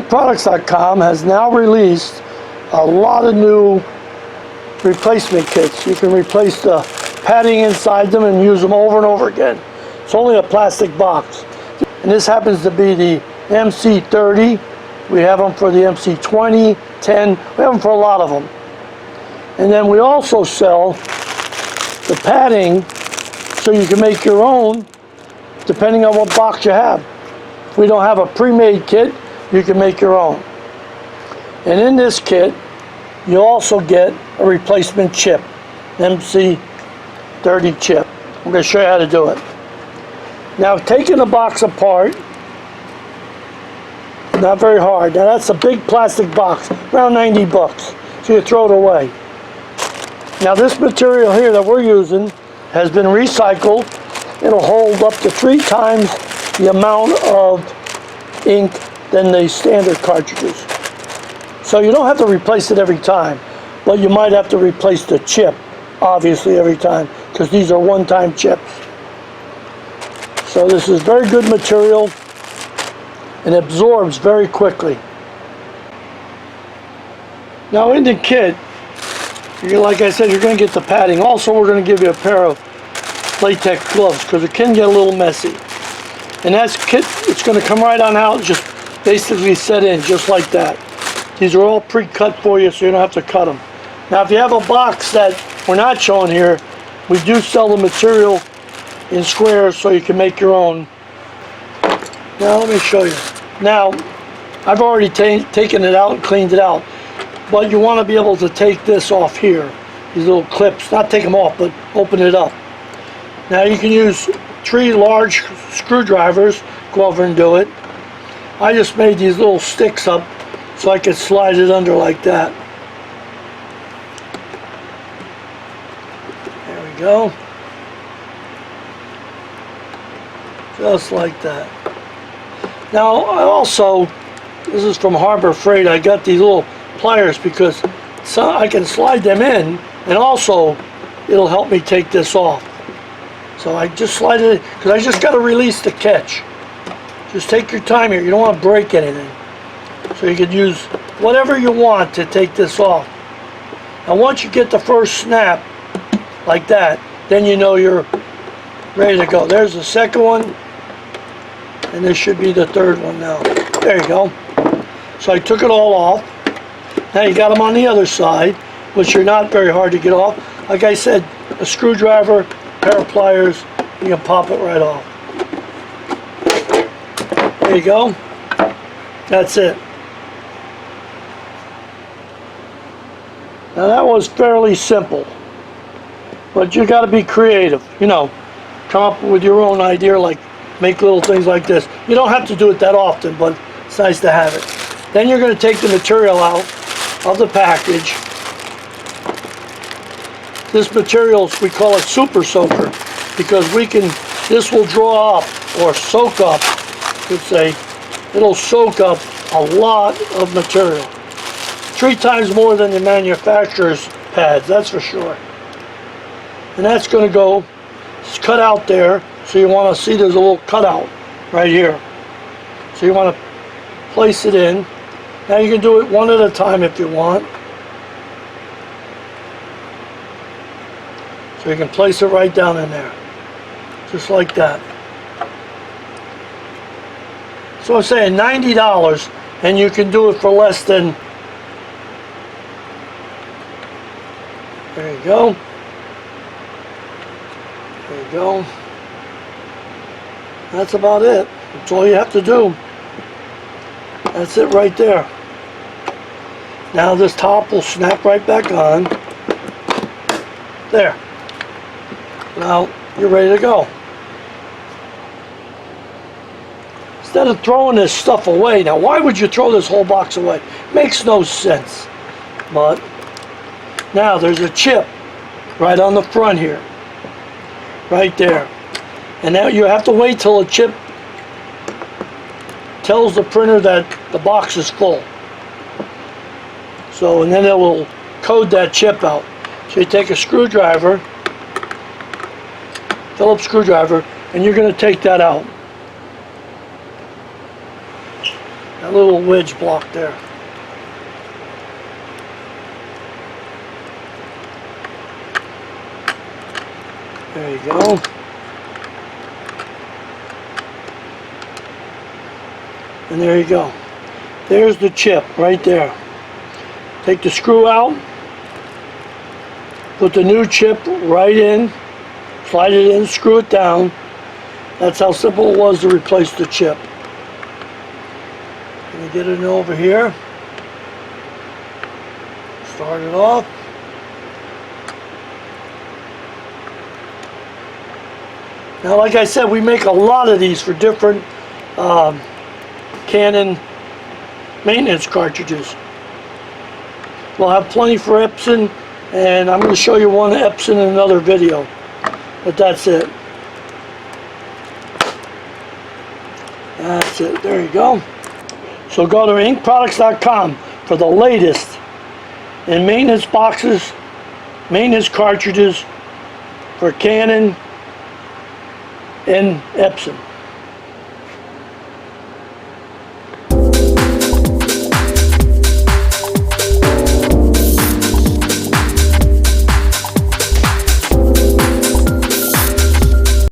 inkproducts.com has now released a lot of new replacement kits. You can replace the padding inside them and use them over and over again. It's only a plastic box. And this happens to be the MC30. We have them for the MC20, 10. We have them for a lot of them. And then we also sell the padding so you can make your own depending on what box you have. If we don't have a pre-made kit, you can make your own. And in this kit, you also get a replacement chip, MC30 chip. I'm going to show you how to do it. Now, taking the box apart, not very hard. Now that's a big plastic box, around 90 bucks. So you throw it away. Now this material here that we're using has been recycled. It'll hold up to 3 times the amount of ink than the standard cartridges. So you don't have to replace it every time, but you might have to replace the chip, obviously, every time, because these are one-time chips. So this is very good material and absorbs very quickly. Now in the kit, like I said, you're going to get the padding. Also, we're going to give you a pair of latex gloves because it can get a little messy. And that's kit, it's going to come right on out, just basically set in just like that. These are all pre-cut for you, so you don't have to cut them. Now if you have a box that we're not showing here, we do sell the material in squares so you can make your own. Now let me show you. Now I've already taken it out and cleaned it out, but you want to be able to take this off here, these little clips, not take them off, but open it up. Now you can use 3 large screwdrivers, go over and do it. I just made these little sticks up so I could slide it under like that. There we go. Just like that. Now I also, this is from Harbor Freight, I got these little pliers because I can slide them in, and also it'll help me take this off. So I just slide it in, because I just got to release the catch. Just take your time here, you don't want to break anything. So you can use whatever you want to take this off. Now once you get the first snap, like that, then you know you're ready to go. There's the second one, and this should be the third one now. There you go. So I took it all off. Now you got them on the other side, which are not very hard to get off. Like I said, a screwdriver, pair of pliers, you can pop it right off. There you go. That's it. Now that was fairly simple, but you got to be creative. You know, come up with your own idea, like make little things like this. You don't have to do it that often, but it's nice to have it. Then you're going to take the material out of the package. This material, we call it super soaker, because this will draw up or soak up, let's say, it'll soak up a lot of material. 3 times more than the manufacturer's pads, that's for sure. And that's going to go, it's cut out there, so you want to see there's a little cutout right here. So you want to place it in. Now you can do it one at a time if you want. So you can place it right down in there, just like that. So I'm saying $90, and you can do it for less than, there you go. There you go. That's about it. That's all you have to do. That's it right there. Now this top will snap right back on. There. Now you're ready to go. Instead of throwing this stuff away, now why would you throw this whole box away? Makes no sense. But now there's a chip right on the front here. Right there. And now you have to wait till the chip tells the printer that the box is full. So, and then it will code that chip out. So you take a screwdriver, Phillips screwdriver, and you're going to take that out. That little wedge block there. There you go. And there you go. There's the chip right there. Take the screw out. Put the new chip right in. Slide it in, screw it down. That's how simple it was to replace the chip. Let me get it over here. Start it off. Now, like I said, we make a lot of these for different Canon maintenance cartridges. We'll have plenty for Epson, and I'm going to show you one Epson in another video. But that's it. That's it. There you go. So go to inkproducts.com for the latest in maintenance boxes, maintenance cartridges for Canon and Epson.